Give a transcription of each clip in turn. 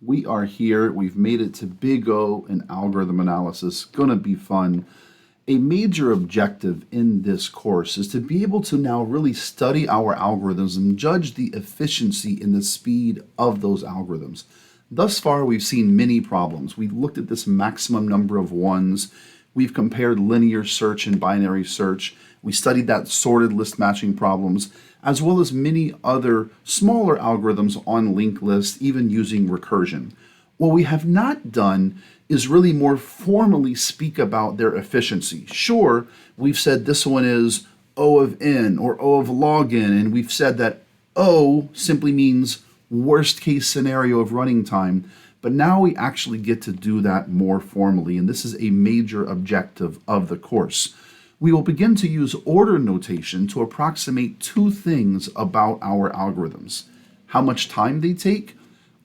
We are here. We've made it to Big O and algorithm analysis. Gonna be fun. A major objective in this course is to be able to now really study our algorithms and judge the efficiency and the speed of those algorithms. Thus far, we've seen many problems. We've looked at this maximum number of ones. We've compared linear search and binary search. We studied that sorted list matching problems, as well as many other smaller algorithms on linked lists, even using recursion. What we have not done is really more formally speak about their efficiency. Sure, we've said this one is O of n or O of log n, and we've said that O simply means worst case scenario of running time, but now we actually get to do that more formally, and this is a major objective of the course. We will begin to use order notation to approximate two things about our algorithms: how much time they take,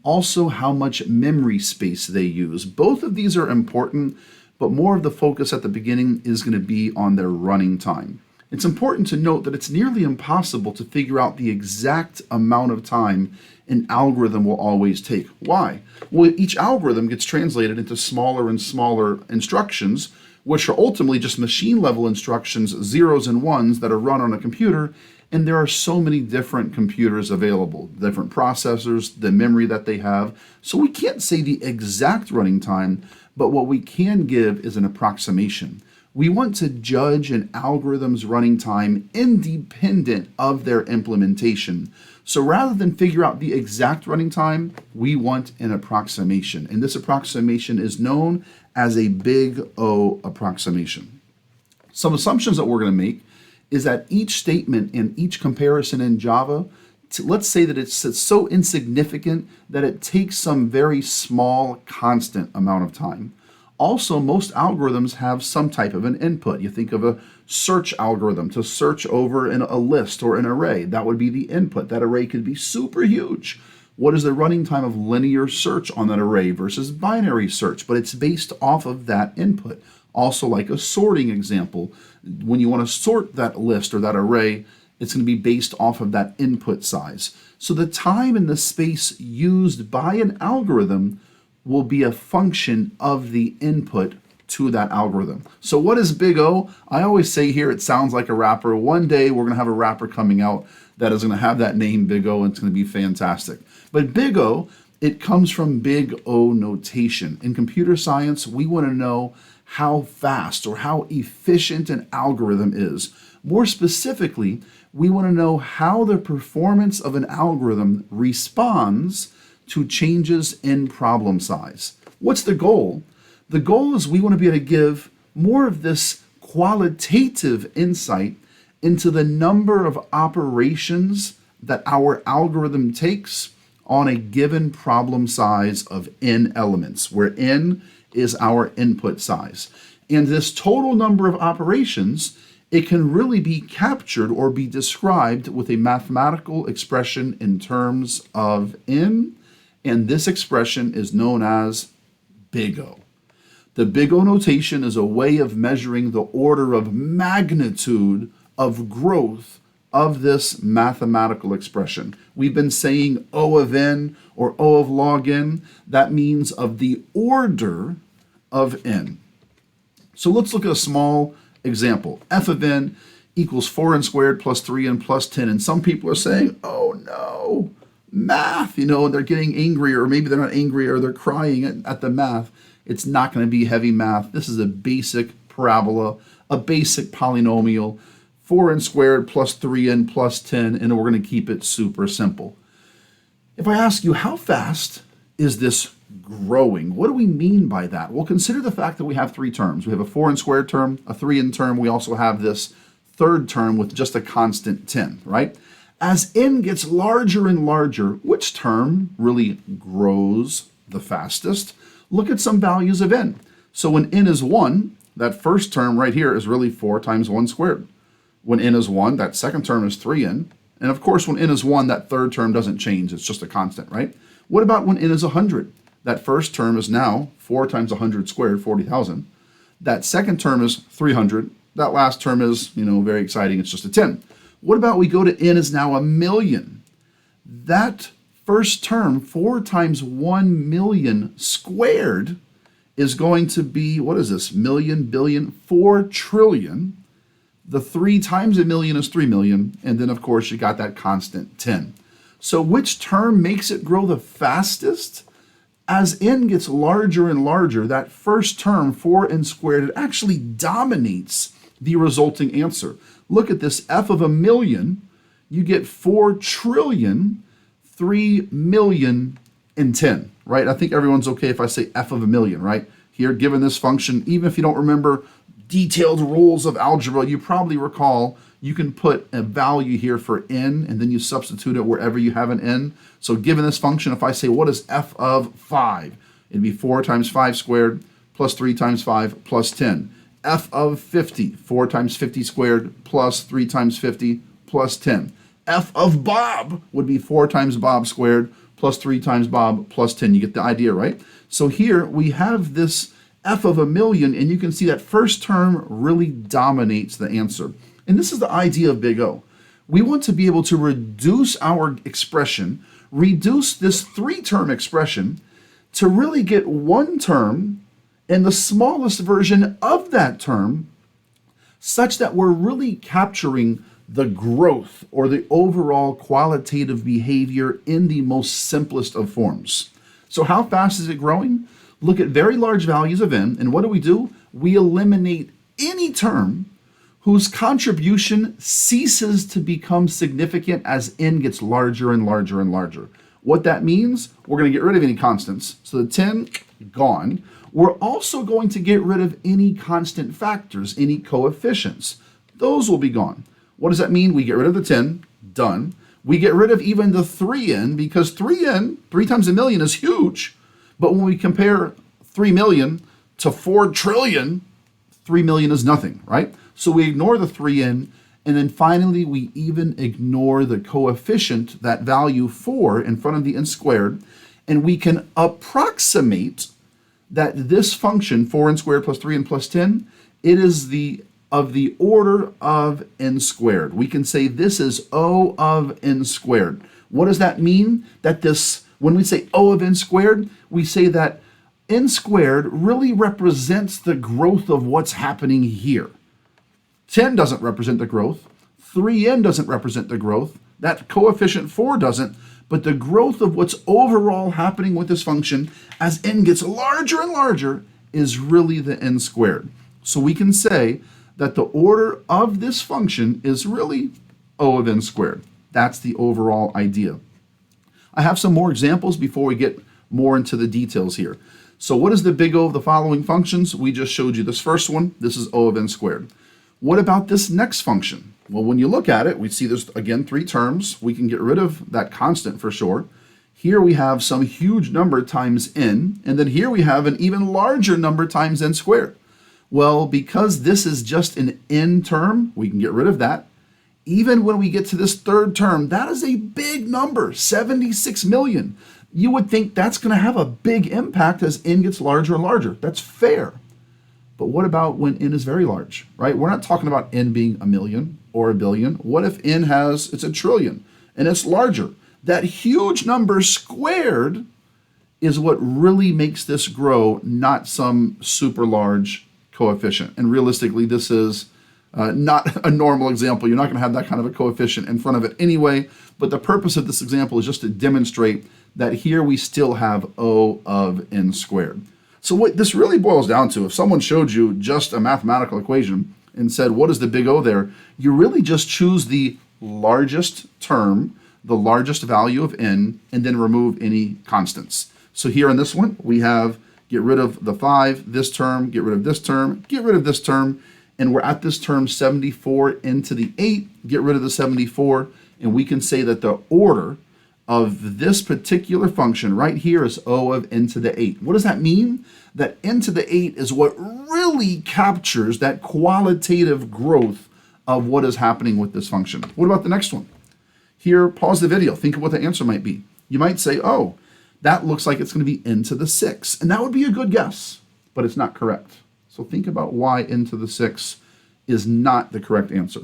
also how much memory space they use. Both of these are important, but more of the focus at the beginning is going to be on their running time. It's important to note that it's nearly impossible to figure out the exact amount of time an algorithm will always take. Why? Well, each algorithm gets translated into smaller and smaller instructions, which are ultimately just machine level instructions, zeros and ones that are run on a computer. And there are so many different computers available, different processors, the memory that they have. So we can't say the exact running time, but what we can give is an approximation. We want to judge an algorithm's running time independent of their implementation. So rather than figure out the exact running time, we want an approximation. And this approximation is known as a Big O approximation. Some assumptions that we're going to make is that each statement in each comparison in Java, let's say that it's so insignificant that it takes some very small constant amount of time. Also, most algorithms have some type of an input. You think of a search algorithm to search over in a list or an array. That would be the input. That array could be super huge. What is the running time of linear search on that array versus binary search? But it's based off of that input. Also, like a sorting example, when you want to sort that list or that array, it's going to be based off of that input size. So the time and the space used by an algorithm will be a function of the input to that algorithm. So what is Big O? I always say here it sounds like a rapper. One day we're going to have a rapper coming out that is going to have that name Big O, and it's going to be fantastic. But Big O, it comes from Big O notation. In computer science, we want to know how fast or how efficient an algorithm is. More specifically, we want to know how the performance of an algorithm responds to changes in problem size. What's the goal? The goal is we want to be able to give more of this qualitative insight into the number of operations that our algorithm takes on a given problem size of n elements, where n is our input size. And this total number of operations, it can really be captured or be described with a mathematical expression in terms of n, and this expression is known as Big O. The Big O notation is a way of measuring the order of magnitude of growth of this mathematical expression. We've been saying O of n or O of log n. That means of the order of n. So let's look at a small example. F of n equals 4n squared plus 3n plus 10. And some people are saying, oh no, math, and they're getting angry, or maybe they're not angry, or they're crying at the math. It's not going to be heavy math. This is a basic parabola, a basic polynomial, 4n squared plus 3n plus 10, and we're going to keep it super simple. If I ask you, how fast is this growing? What do we mean by that? Well, consider the fact that we have three terms. We have a 4n squared term, a 3n term. We also have this third term with just a constant 10, right? As n gets larger and larger, which term really grows the fastest? Look at some values of n. So when n is 1, that first term right here is really 4 times 1 squared. When n is 1, that second term is 3n. And of course, when n is 1, that third term doesn't change. It's just a constant, right? What about when n is 100? That first term is now 4 times 100 squared, 40,000. That second term is 300. That last term is, very exciting. It's just a 10. What about we go to n is now 1,000,000? That first term, 4 times 1 million squared, is going to be, what is this? Million, billion, 4 trillion. The 3 times a million is 3 million. And then, of course, you got that constant 10. So which term makes it grow the fastest? As n gets larger and larger, that first term, 4n squared, it actually dominates the resulting answer. Look at this, f of a million, you get 4 trillion, 3 million, and 10, right? I think everyone's okay if I say f of a million, right? Here, given this function, even if you don't remember detailed rules of algebra, you probably recall you can put a value here for n, and then you substitute it wherever you have an n. So given this function, if I say, what is f of 5? It'd be 4 times 5 squared plus 3 times 5 plus 10. F of 50, 4 times 50 squared plus 3 times 50 plus 10. F of Bob would be 4 times Bob squared plus 3 times Bob plus 10. You get the idea, right? So here we have this f of a million, and you can see that first term really dominates the answer. And this is the idea of big O. We want to be able to reduce our expression, reduce this 3-term expression to really get one term and the smallest version of that term, such that we're really capturing the growth or the overall qualitative behavior in the most simplest of forms. So how fast is it growing? Look at very large values of n, and what do? We eliminate any term whose contribution ceases to become significant as n gets larger and larger and larger. What that means, we're going to get rid of any constants. So the 10, gone. We're also going to get rid of any constant factors, any coefficients. Those will be gone. What does that mean? We get rid of the 10, done. We get rid of even the 3n, because 3n, 3 times a million, is huge. But when we compare 3 million to 4 trillion, 3 million is nothing, right? So we ignore the 3n, and then finally we even ignore the coefficient, that value 4 in front of the n squared, and we can approximate that this function, 4n squared plus 3n plus 10, it is of the order of n squared. We can say this is O of n squared. What does that mean? That this, when we say O of n squared, we say that n squared really represents the growth of what's happening here. 10 doesn't represent the growth. 3n doesn't represent the growth. That coefficient 4 doesn't. But the growth of what's overall happening with this function as n gets larger and larger is really the n squared. So we can say that the order of this function is really O of n squared. That's the overall idea. I have some more examples before we get more into the details here. So what is the big O of the following functions? We just showed you this first one. This is O of n squared. What about this next function? Well, when you look at it, we see there's, again, 3 terms. We can get rid of that constant for sure. Here we have some huge number times n, and then here we have an even larger number times n squared. Well, because this is just an n term, we can get rid of that. Even when we get to this third term, that is a big number, 76 million. You would think that's going to have a big impact as n gets larger and larger. That's fair. But what about when n is very large, right? We're not talking about n being a million or a billion. What if n it's a trillion and it's larger? That huge number squared is what really makes this grow, not some super large coefficient. And realistically, this is not a normal example. You're not going to have that kind of a coefficient in front of it anyway. But the purpose of this example is just to demonstrate that here we still have O of n squared. So what this really boils down to, if someone showed you just a mathematical equation and said, what is the big O there? You really just choose the largest term, the largest value of n, and then remove any constants. So here in this one, we have get rid of the 5, this term, get rid of this term, get rid of this term, and we're at this term 74 n to the 8, get rid of the 74, and we can say that the order of this particular function right here is O of n to the 8. What does that mean? That n to the 8 is what really captures that qualitative growth of what is happening with this function. What about the next one? Here, pause the video. Think of what the answer might be. You might say, oh, that looks like it's going to be n to the 6. And that would be a good guess, but it's not correct. So think about why n to the 6 is not the correct answer.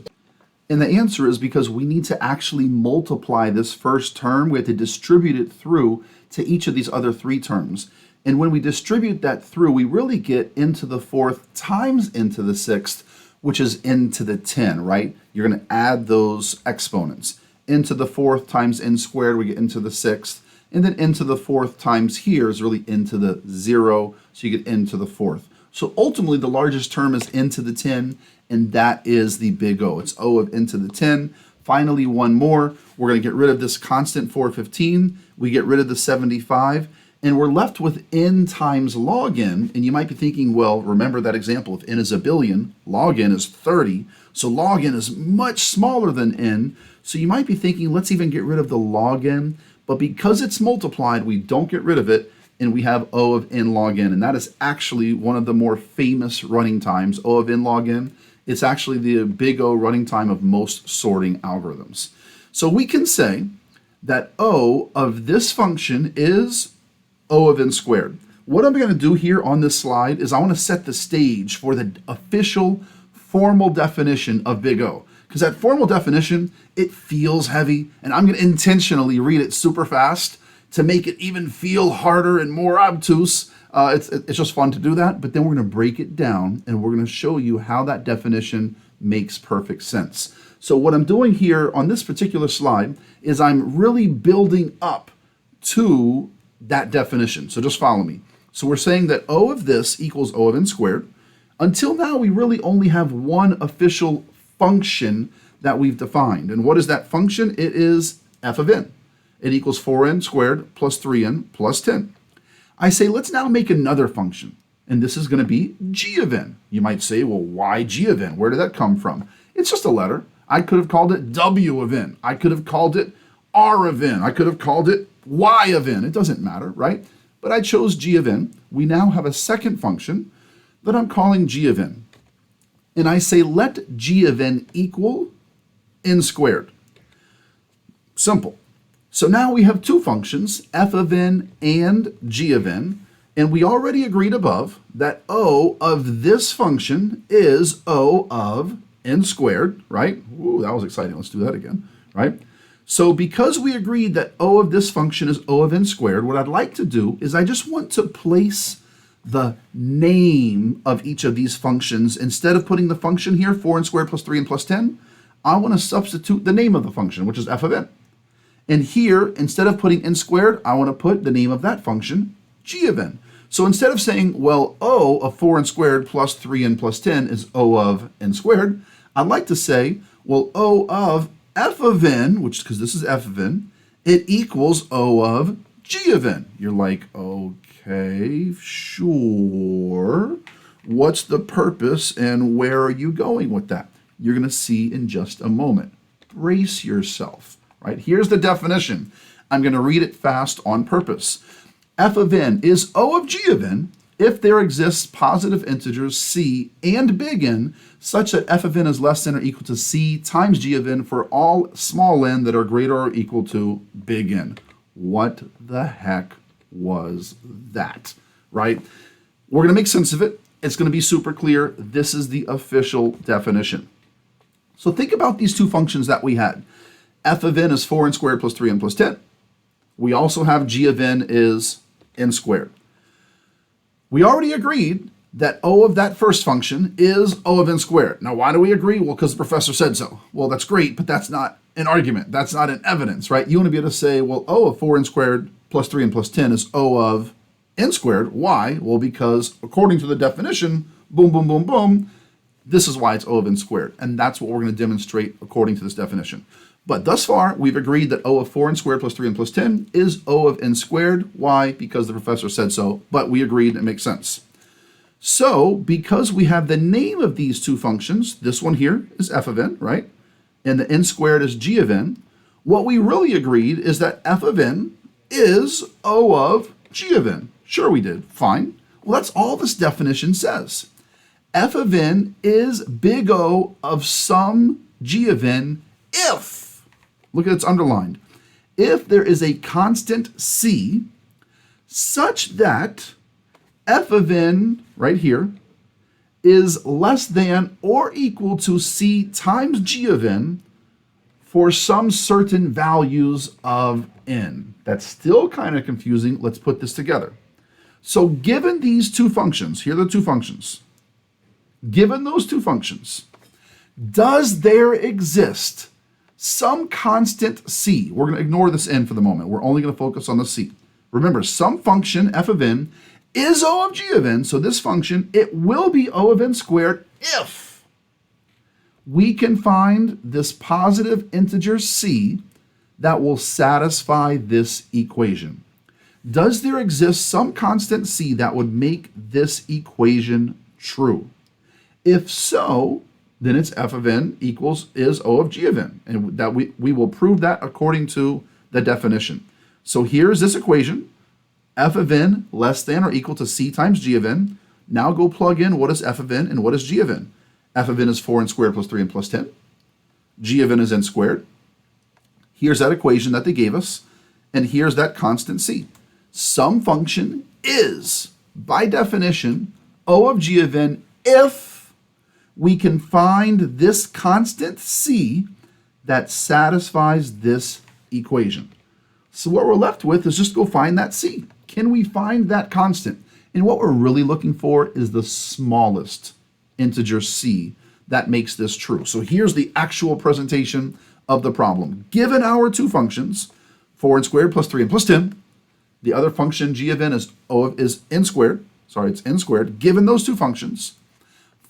And the answer is because we need to actually multiply this first term. We have to distribute it through to each of these other three terms. And when we distribute that through, we really get into the fourth times into the sixth, which is into the 10, right? You're going to add those exponents. Into the fourth times n squared, we get into the sixth. And then into the fourth times here is really into the 0, so you get into the fourth. So ultimately, the largest term is into the 10, and that is the big O. It's O of into the 10. Finally, one more. We're going to get rid of this constant 415. We get rid of the 75. And we're left with n times log n. And you might be thinking, well, remember that example. If n is a billion, log n is 30. So log n is much smaller than n. So you might be thinking, let's even get rid of the log n. But because it's multiplied, we don't get rid of it. And we have O of n log n. And that is actually one of the more famous running times, O of n log n. It's actually the big O running time of most sorting algorithms. So we can say that O of this function is O of n squared. What I'm going to do here on this slide is I want to set the stage for the official formal definition of big O. Because that formal definition, it feels heavy, and I'm going to intentionally read it super fast to make it even feel harder and more obtuse. It's just fun to do that, but then we're going to break it down, and we're going to show you how that definition makes perfect sense. So what I'm doing here on this particular slide is I'm really building up to that definition. So just follow me. So we're saying that O of this equals O of n squared. Until now, we really only have one official function that we've defined. And what is that function? It is f of n. It equals 4n squared plus 3n plus 10. I say, let's now make another function. And this is going to be g of n. You might say, well, why g of n? Where did that come from? It's just a letter. I could have called it w of n. I could have called it r of n. I could have called it y of n. It doesn't matter, right? But I chose g of n. We now have a second function that I'm calling g of n. And I say, let g of n equal n squared. Simple. So now we have two functions, f of n and g of n, and we already agreed above that O of this function is O of n squared, right? Ooh, that was exciting. Let's do that again, right? So because we agreed that O of this function is O of n squared, what I'd like to do is I just want to place the name of each of these functions. Instead of putting the function here, 4n squared plus 3n plus 10, I want to substitute the name of the function, which is f of n. And here, instead of putting n squared, I want to put the name of that function, g of n. So instead of saying, well, O of 4n squared plus 3n plus 10 is O of n squared, I'd like to say, well, O of f of n, which, because this is f of n, it equals O of g of n. You're like, okay, sure. What's the purpose and where are you going with that? You're going to see in just a moment. Brace yourself, right? Here's the definition. I'm going to read it fast on purpose. F of n is O of g of n if there exists positive integers c and big N such that f of n is less than or equal to c times g of n for all small n that are greater or equal to big N. What the heck was that, right? We're going to make sense of it. It's going to be super clear. This is the official definition. So think about these two functions that we had. F of n is 4n squared plus 3n plus 10. We also have g of n is n squared. We already agreed that O of that first function is O of n squared. Now, why do we agree? Well, because the professor said so. Well, that's great, but that's not an argument. That's not an evidence, right? You want to be able to say, well, O of 4n squared plus 3n plus 10 is O of n squared. Why? Well, because according to the definition, boom, boom, boom, boom, this is why it's O of n squared. And that's what we're going to demonstrate according to this definition. But thus far, we've agreed that O of 4n squared plus 3n plus 10 is O of n squared. Why? Because the professor said so, but we agreed it makes sense. So, because we have the name of these two functions, this one here is f of n, right? And the n squared is g of n. What we really agreed is that f of n is O of g of n. Sure we did. Fine. Well, that's all this definition says. F of n is big O of some g of n if, look at it's underlined, if there is a constant c such that f of n, right here, is less than or equal to c times g of n for some certain values of n. That's still kind of confusing. Let's put this together. So given these two functions, here are the two functions. Given those two functions, does there exist some constant c? We're going to ignore this n for the moment. We're only going to focus on the c. Remember, some function f of n is O of g of n, so this function, it will be O of n squared if we can find this positive integer c that will satisfy this equation. Does there exist some constant c that would make this equation true? If so, then it's f of n is O of g of n, and that we will prove that according to the definition. So here's this equation, f of n less than or equal to c times g of n. Now go plug in what is f of n and what is g of n. F of n is 4n squared plus 3n plus 10. G of n is n squared. Here's that equation that they gave us, and here's that constant c. Some function is, by definition, O of g of n if we can find this constant c that satisfies this equation. So what we're left with is just go find that c. Can we find that constant? And what we're really looking for is the smallest integer c that makes this true. So here's the actual presentation of the problem. Given our two functions, 4n squared plus 3n plus 10, the other function g of n is n squared. Sorry, it's n squared. Given those two functions,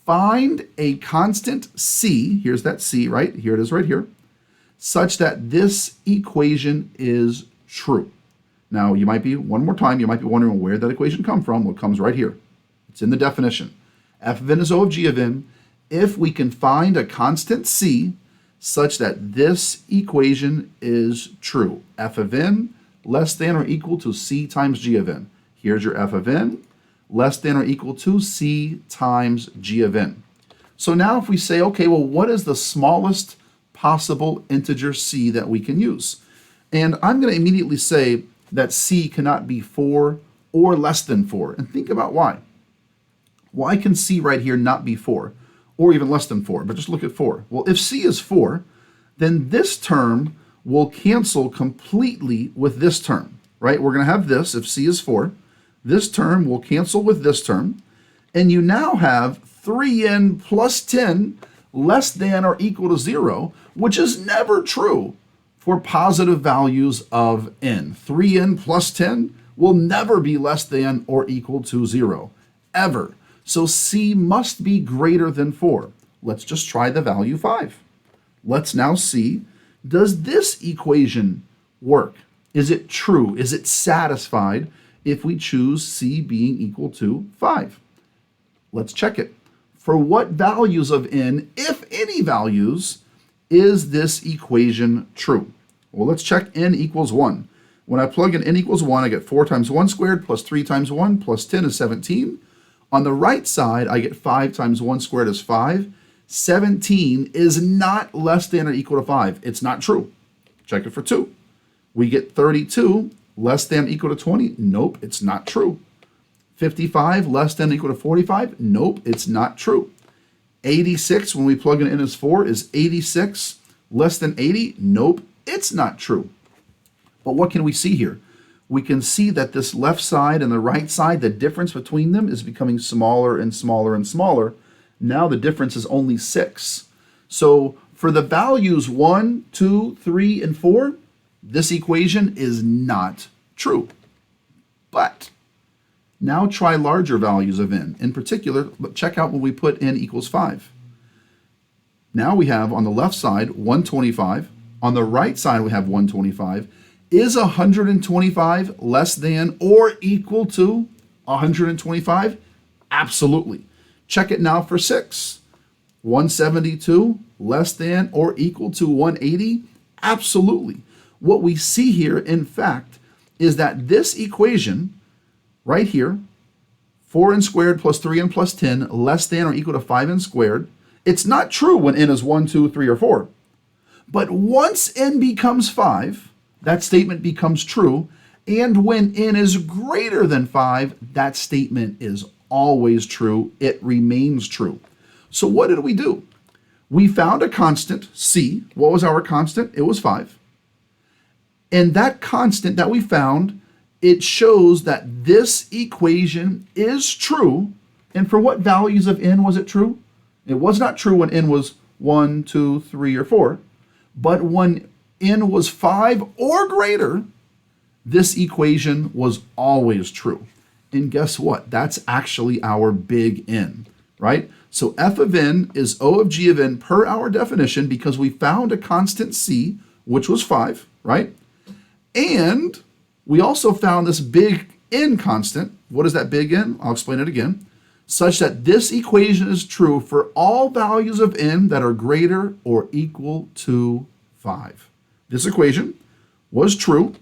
find a constant c, here's that c, right? Here it is right here, such that this equation is true. Now, you might be, one more time, you might be wondering where that equation come from. Well, it comes right here. It's in the definition. F of n is O of g of n if we can find a constant c such that this equation is true. F of n less than or equal to c times g of n. Here's your f of n less than or equal to c times g of n. So now if we say, okay, well, what is the smallest possible integer c that we can use? And I'm going to immediately say that c cannot be 4 or less than 4. And think about why. Why can c right here not be 4 or even less than 4? But just look at 4. Well, if c is 4, then this term will cancel completely with this term, right? We're going to have this, if c is 4, this term will cancel with this term, and you now have 3n plus 10 less than or equal to 0, which is never true for positive values of n. 3n plus 10 will never be less than or equal to 0, ever. So c must be greater than 4. Let's just try the value 5. Let's now see, does this equation work? Is it true? Is it satisfied if we choose c being equal to 5? Let's check it. For what values of n, if any values, is this equation true? Well, let's check n equals 1. When I plug in n equals 1, I get 4 times 1 squared plus 3 times 1 plus 10 is 17. On the right side, I get 5 times 1 squared is 5. 17 is not less than or equal to 5. It's not true. Check it for 2. We get 32 less than or equal to 20. Nope, it's not true. 55 less than or equal to 45. Nope, it's not true. 86, when we plug in n as 4, is 86 less than 80. Nope, it's not true. But what can we see here? We can see that this left side and the right side, the difference between them is becoming smaller and smaller and smaller. Now the difference is only 6. So for the values 1, 2, 3, and 4, this equation is not true. But now try larger values of n. In particular, check out when we put n equals 5. Now we have on the left side 125. On the right side we have 125. Is 125 less than or equal to 125? Absolutely. Check it now for 6. 172 less than or equal to 180? Absolutely. What we see here, in fact, is that this equation right here, 4n squared plus 3n plus 10 less than or equal to 5n squared, it's not true when n is 1, 2, 3, or 4. But once n becomes 5, that statement becomes true. And when n is greater than 5, that statement is always true. It remains true. So what did we do? We found a constant, c. What was our constant? It was 5. And that constant that we found, it shows that this equation is true. And for what values of n was it true? It was not true when n was 1, 2, 3, or 4. But when n was 5 or greater, this equation was always true. And guess what? That's actually our big N, right? So f of n is O of g of n per our definition because we found a constant c, which was 5, right? And we also found this big N constant. What is that big N? I'll explain it again. Such that this equation is true for all values of n that are greater or equal to 5. This equation was true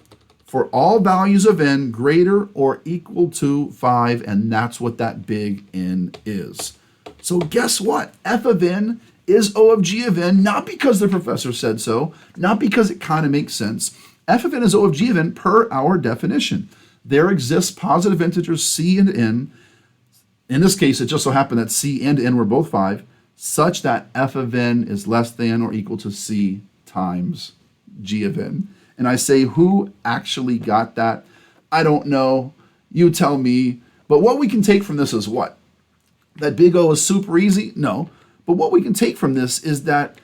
for all values of n greater or equal to 5, and that's what that big N is. So guess what? F of n is O of g of n, not because the professor said so, not because it kind of makes sense. F of n is O of g of n per our definition. There exists positive integers c and n. In this case, it just so happened that c and n were both 5, such that f of n is less than or equal to c times g of n. And I say, who actually got that? I don't know. You tell me. But what we can take from this is what? That big O is super easy? No. But what we can take from this is that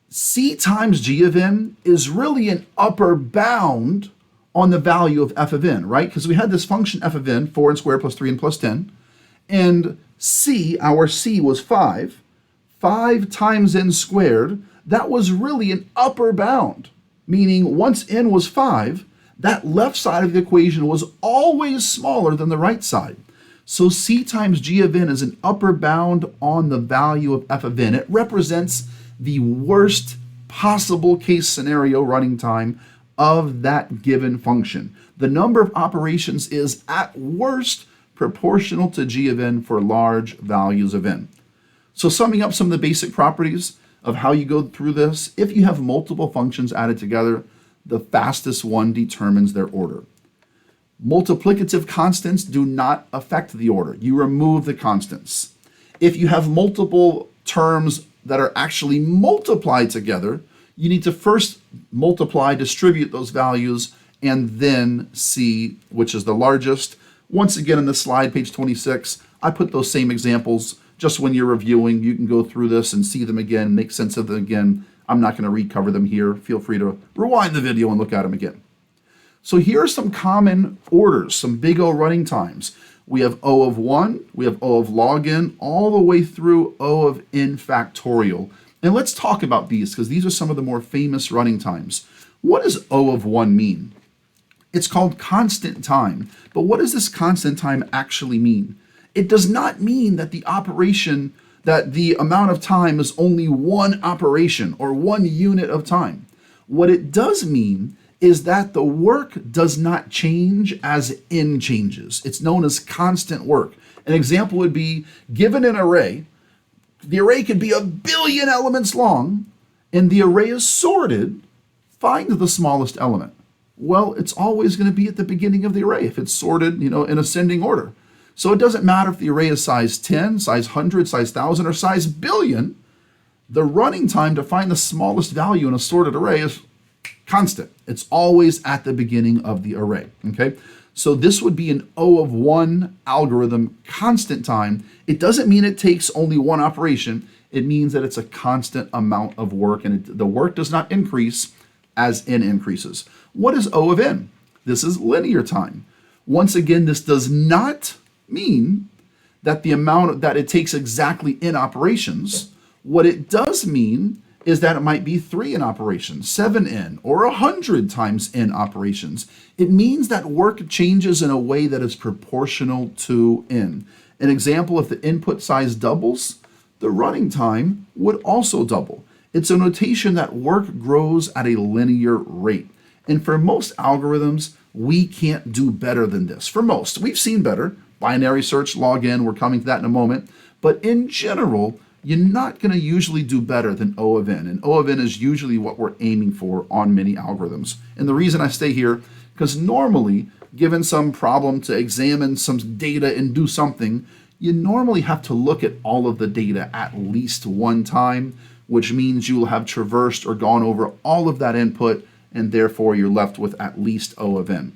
c times g of n is really an upper bound on the value of f of n, right? Because we had this function f of n, 4n squared plus 3n plus 10. And c, our c was 5. 5 times n squared, that was really an upper bound. Meaning once n was 5, that left side of the equation was always smaller than the right side. So c times g of n is an upper bound on the value of f of n. It represents the worst possible case scenario running time of that given function. The number of operations is at worst proportional to g of n for large values of n. So summing up some of the basic properties of how you go through this, if you have multiple functions added together, the fastest one determines their order. Multiplicative constants do not affect the order. You remove the constants. If you have multiple terms that are actually multiplied together, you need to first multiply, distribute those values, and then see which is the largest. Once again, in the slide, page 26, I put those same examples. Just when you're reviewing, you can go through this and see them again, make sense of them again. I'm not going to recover them here. Feel free to rewind the video and look at them again. So here are some common orders, some big O running times. We have O of 1, we have O of log n, all the way through O of n factorial. And let's talk about these because these are some of the more famous running times. What does O of 1 mean? It's called constant time. But what does this constant time actually mean? It does not mean that the operation, that the amount of time is only one operation or one unit of time. What it does mean is that the work does not change as n changes. It's known as constant work. An example would be, given an array, the array could be 1 billion elements long, and the array is sorted, find the smallest element. Well, it's always going to be at the beginning of the array if it's sorted, in ascending order. So it doesn't matter if the array is size 10, size 100, size 1,000, or size billion. The running time to find the smallest value in a sorted array is constant. It's always at the beginning of the array, okay? So this would be an O of 1 algorithm, constant time. It doesn't mean it takes only one operation. It means that it's a constant amount of work, and the work does not increase as n increases. What is O of n? This is linear time. Once again, this does not mean that the amount that it takes exactly n operations. What it does mean is that it might be 3 in operations, 7n, or 100 times n operations. It means that work changes in a way that is proportional to n. An example, if the input size doubles, the running time would also double. It's a notation that work grows at a linear rate. And for most algorithms, we can't do better than this. For most, we've seen better. Binary search, log n, we're coming to that in a moment. But in general, you're not going to usually do better than O of n. And O of n is usually what we're aiming for on many algorithms. And the reason I stay here, because normally given some problem to examine some data and do something, you normally have to look at all of the data at least one time, which means you will have traversed or gone over all of that input, and therefore you're left with at least O of n.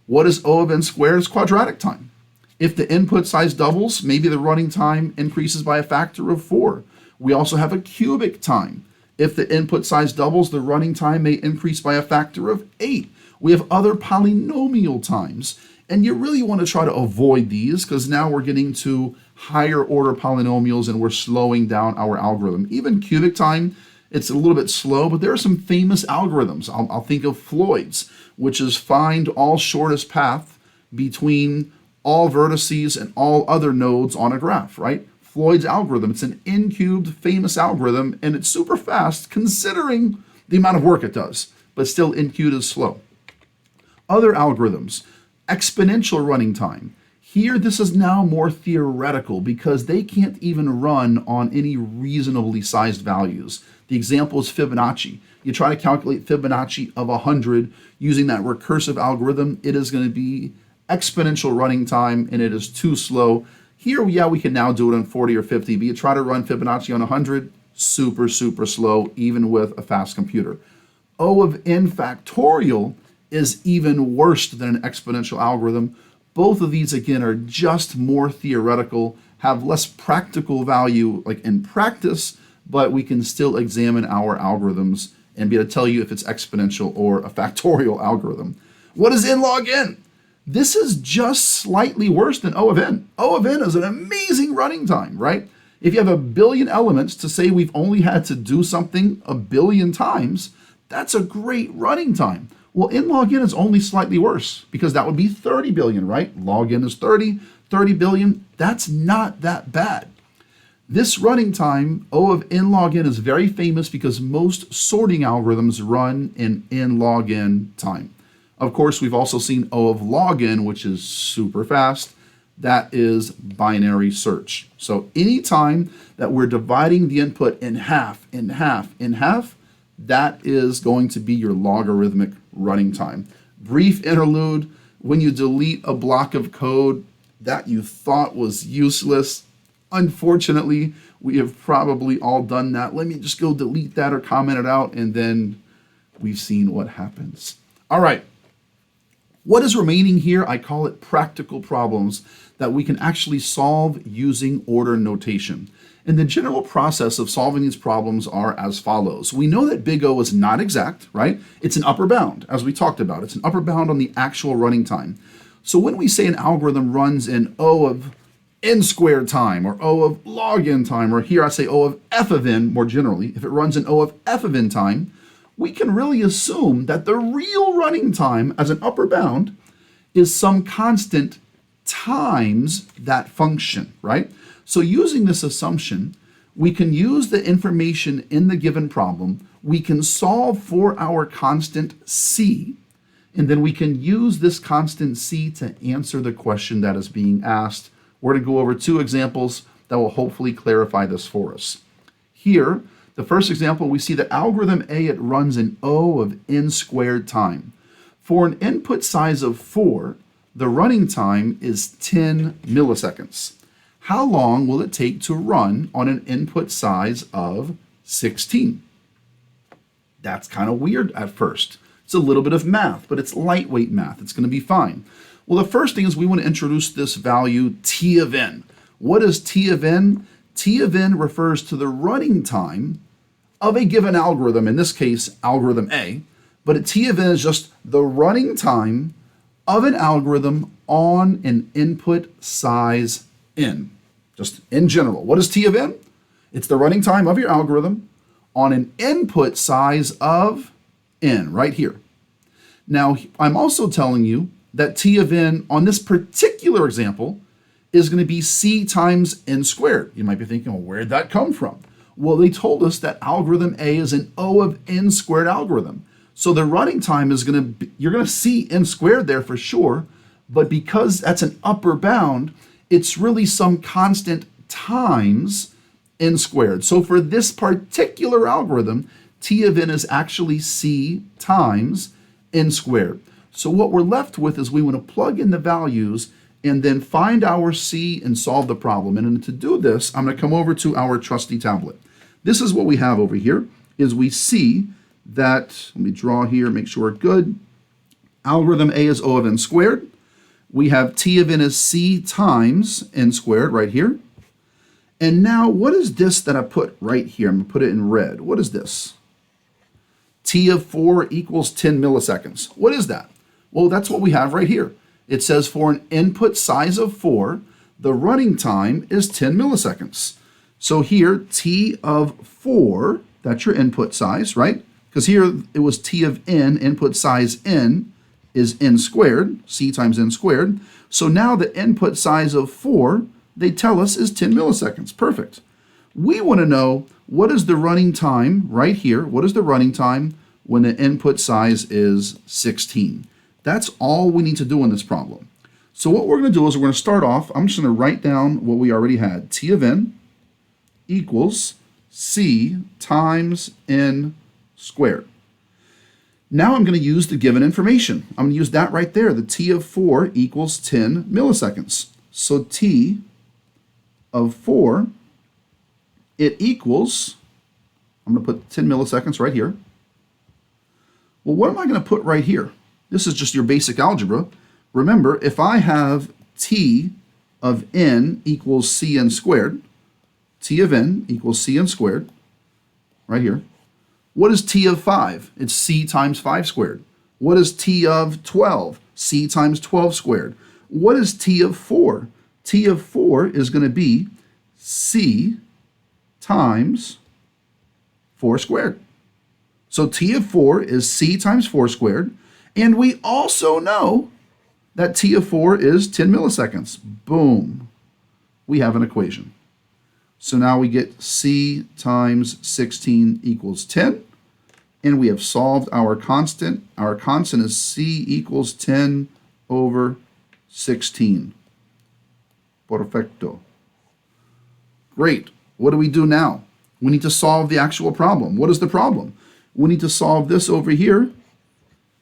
What is O of n squared? It's quadratic time. If the input size doubles, maybe the running time increases by a factor of 4. We also have a cubic time. If the input size doubles, the running time may increase by a factor of 8. We have other polynomial times. And you really want to try to avoid these because now we're getting to higher order polynomials and we're slowing down our algorithm. Even cubic time, it's a little bit slow, but there are some famous algorithms. I'll think of Floyd's, which is find all shortest path between all vertices and all other nodes on a graph, right? Floyd's algorithm. It's an n-cubed famous algorithm, and it's super fast considering the amount of work it does, but still n-cubed is slow. Other algorithms, exponential running time. Here, this is now more theoretical because they can't even run on any reasonably sized values. The example is Fibonacci. You try to calculate Fibonacci of 100 using that recursive algorithm, it is going to be exponential running time, and it is too slow. Here, yeah, we can now do it on 40 or 50, but you try to run Fibonacci on 100, super, super slow, even with a fast computer. O of n factorial is even worse than an exponential algorithm. Both of these, again, are just more theoretical, have less practical value, like in practice, but we can still examine our algorithms and be able to tell you if it's exponential or a factorial algorithm. What is n log n? This is just slightly worse than O of n. O of n is an amazing running time, right? If you have a billion elements, to say we've only had to do something a billion times, that's a great running time. Well, n log n is only slightly worse because that would be 30 billion, right? Log n is 30, 30 billion, that's not that bad. This running time, O of n log n, is very famous because most sorting algorithms run in n log n time. Of course, we've also seen O of log n, which is super fast. That is binary search. So anytime that we're dividing the input in half, in half, in half, that is going to be your logarithmic running time. Brief interlude, when you delete a block of code that you thought was useless, unfortunately, we have probably all done that. Let me just go delete that or comment it out, and then we've seen what happens. All right. What is remaining here? I call it practical problems that we can actually solve using order notation. And the general process of solving these problems are as follows. We know that big O is not exact, right? It's an upper bound, as we talked about. It's an upper bound on the actual running time. So when we say an algorithm runs in O of n squared time, or O of log n time, or here I say O of f of n more generally, if it runs in O of f of n time, we can really assume that the real running time as an upper bound is some constant times that function, right? So using this assumption, we can use the information in the given problem, we can solve for our constant c, and then we can use this constant c to answer the question that is being asked. We're going to go over two examples that will hopefully clarify this for us. Here, the first example, we see that algorithm A, it runs in O of n squared time. For an input size of 4, the running time is 10 milliseconds. How long will it take to run on an input size of 16? That's kind of weird at first. It's a little bit of math, but it's lightweight math. It's going to be fine. Well, the first thing is we want to introduce this value T of n. What is T of n? T of n refers to the running time of a given algorithm, in this case, algorithm A, but a T of n is just the running time of an algorithm on an input size n. Just in general. What is T of n? It's the running time of your algorithm on an input size of n, right here. Now, I'm also telling you that T of n on this particular example is going to be c times n squared. You might be thinking, well, where'd that come from? Well, they told us that algorithm A is an O of n squared algorithm. So the running time is going to be, you're going to see n squared there for sure, but because that's an upper bound, it's really some constant times n squared. So for this particular algorithm, T of n is actually c times n squared. So what we're left with is we want to plug in the values and then find our C and solve the problem. And to do this, I'm going to come over to our trusty tablet. This is what we have over here, is we see that, let me draw here, make sure we're good. Algorithm A is O of n squared. We have T of n is C times n squared right here. And now what is this that I put right here? I'm going to put it in red. What is this? T of 4 equals 10 milliseconds. What is that? Well, that's what we have right here. It says for an input size of 4, the running time is 10 milliseconds. So here, T of 4, that's your input size, right? Because here it was T of n, input size n is n squared, C times n squared. So now the input size of 4, they tell us, is 10 milliseconds. Perfect. We want to know what is the running time right here. What is the running time when the input size is 16? That's all we need to do in this problem. So what we're going to do is we're going to start off, I'm just going to write down what we already had. T of n equals C times n squared. Now I'm going to use the given information. I'm going to use that right there. The T of 4 equals 10 milliseconds. So T of 4, it equals, I'm going to put 10 milliseconds right here. Well, what am I going to put right here? This is just your basic algebra. Remember, if I have T of n equals Cn squared, T of n equals Cn squared, right here. What is T of 5? It's C times 5 squared. What is T of 12? C times 12 squared. What is T of 4? T of 4 is going to be C times 4 squared. So T of 4 is C times 4 squared. And we also know that T of 4 is 10 milliseconds. Boom. We have an equation. So now we get C times 16 equals 10. And we have solved our constant. Our constant is C equals 10 over 16. Perfecto. Great. What do we do now? We need to solve the actual problem. What is the problem? We need to solve this over here,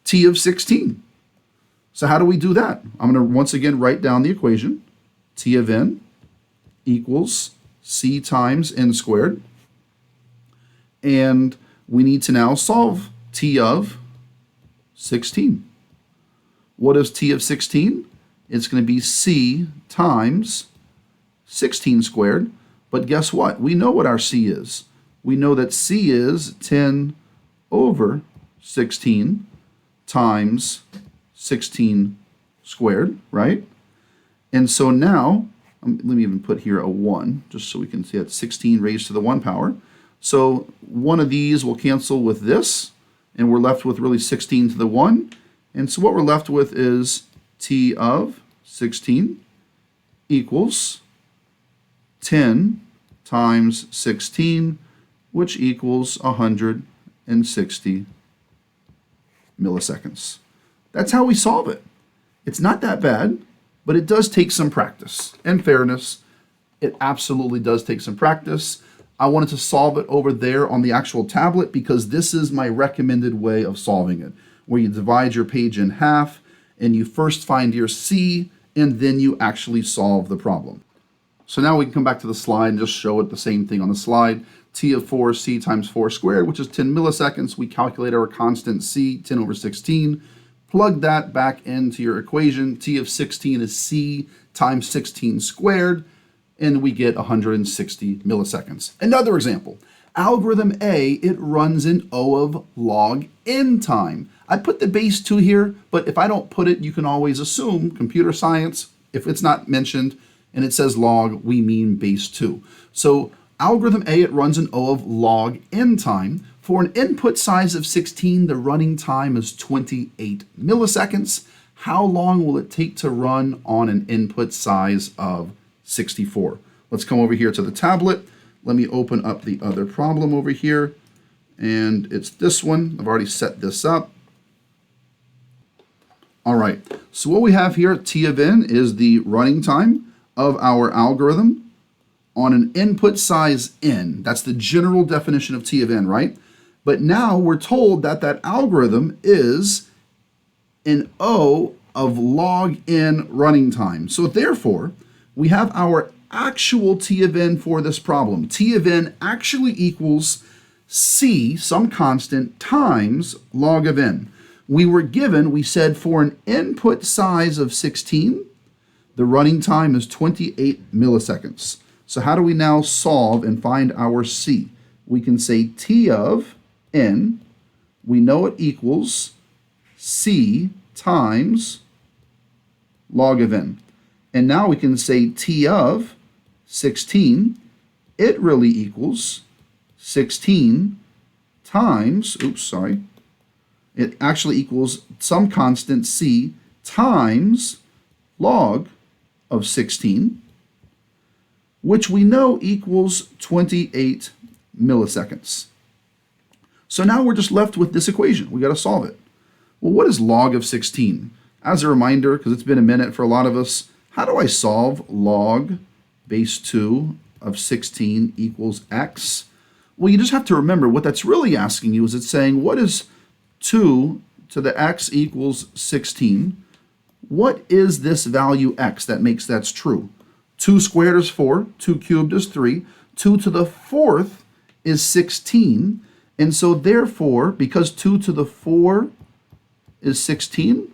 T of 16. So how do we do that? I'm going to once again write down the equation. T of n equals C times n squared. And we need to now solve T of 16. What is T of 16? It's going to be C times 16 squared. But guess what? We know what our C is. We know that C is 10 over 16 times 16 squared, right? And so now, let me even put here a 1, just so we can see that's 16 raised to the 1 power. So one of these will cancel with this, and we're left with really 16 to the 1. And so what we're left with is T of 16 equals 10 times 16, which equals 160 milliseconds. That's how we solve it. It's not that bad, but it does take some practice. In fairness, it absolutely does take some practice. I wanted to solve it over there on the actual tablet because this is my recommended way of solving it, where you divide your page in half and you first find your C and then you actually solve the problem. So now we can come back to the slide and just show it the same thing on the slide. T of 4, C times 4 squared, which is 10 milliseconds. We calculate our constant C, 10 over 16. Plug that back into your equation. T of 16 is C times 16 squared, and we get 160 milliseconds. Another example, algorithm A, it runs in O of log n time. I put the base 2 here, but if I don't put it, you can always assume, computer science, if it's not mentioned and it says log, we mean base 2. So algorithm A, it runs in O of log n time. For an input size of 16, the running time is 28 milliseconds. How long will it take to run on an input size of 64? Let's come over here to the tablet. Let me open up the other problem over here. And it's this one. I've already set this up. All right, so what we have here, T of n, is the running time of our algorithm on an input size n. That's the general definition of T of n, right? But now we're told that that algorithm is and O of log n running time. So therefore, we have our actual T of n for this problem. T of n actually equals C, some constant, times log of n. We were given, we said for an input size of 16, the running time is 28 milliseconds. So how do we now solve and find our C? We can say T of n, we know it equals C times log of n. And now we can say T of 16, it really equals 16 times, it actually equals some constant C times log of 16, which we know equals 28 milliseconds. So now we're just left with this equation. We got to solve it. Well, what is log of 16? As a reminder, because it's been a minute for a lot of us, how do I solve log base 2 of 16 equals x? Well, you just have to remember what that's really asking you is it's saying what is 2 to the x equals 16? What is this value x that makes that's true? 2 squared is 4, 2 cubed is 3, 2 to the 4th is 16, and so therefore, because 2 to the 4 is 16,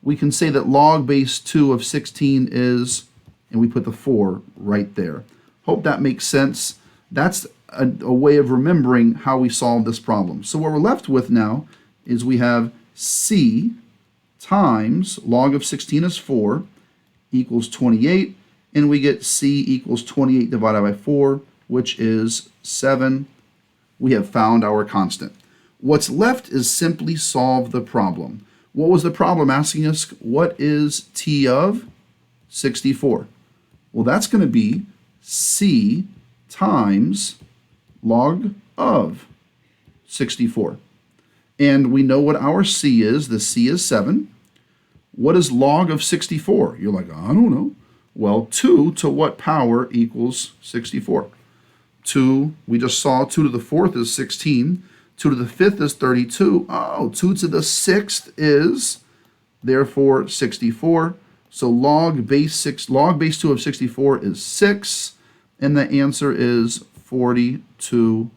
we can say that log base 2 of 16 is, and we put the 4 right there. Hope that makes sense. That's a way of remembering how we solve this problem. So what we're left with now is we have C times log of 16 is 4 equals 28, and we get C equals 28 divided by 4, which is 7. We have found our constant. What's left is simply solve the problem. What was the problem asking us? What is T of 64? Well, that's going to be C times log of 64. And we know what our C is. The C is 7. What is log of 64? You're like, I don't know. Well, 2 to what power equals 64? 2, we just saw 2 to the 4th is 16. 2 to the 5th is 32. Oh, 2 to the 6th is, therefore, 64. So log base 2 of 64 is 6. And the answer is 42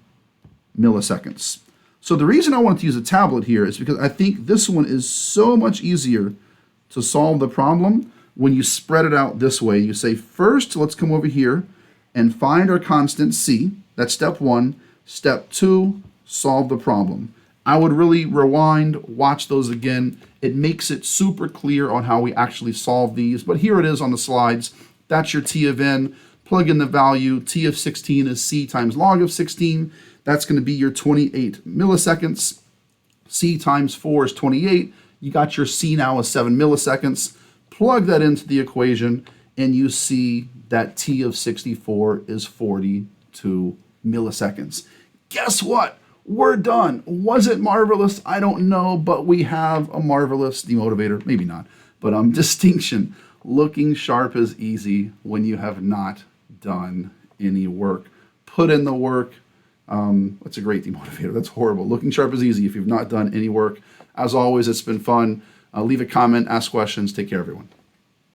milliseconds. So the reason I wanted to use a tablet here is because I think this one is so much easier to solve the problem when you spread it out this way. You say, first, let's come over here and find our constant C. That's step 1. Step 2, solve the problem. I would really rewind, watch those again. It makes it super clear on how we actually solve these. But here it is on the slides. That's your T of n. Plug in the value. T of 16 is C times log of 16. That's going to be your 28 milliseconds. C times 4 is 28. You got your C now as 7 milliseconds. Plug that into the equation, and you see that T of 64 is 42 milliseconds. Guess what? We're done. Was it marvelous? I don't know, but we have a marvelous demotivator. Maybe not, but distinction. Looking sharp is easy when you have not done any work. Put in the work. That's a great demotivator. That's horrible. Looking sharp is easy if you've not done any work. As always, it's been fun. Leave a comment, ask questions. Take care, everyone.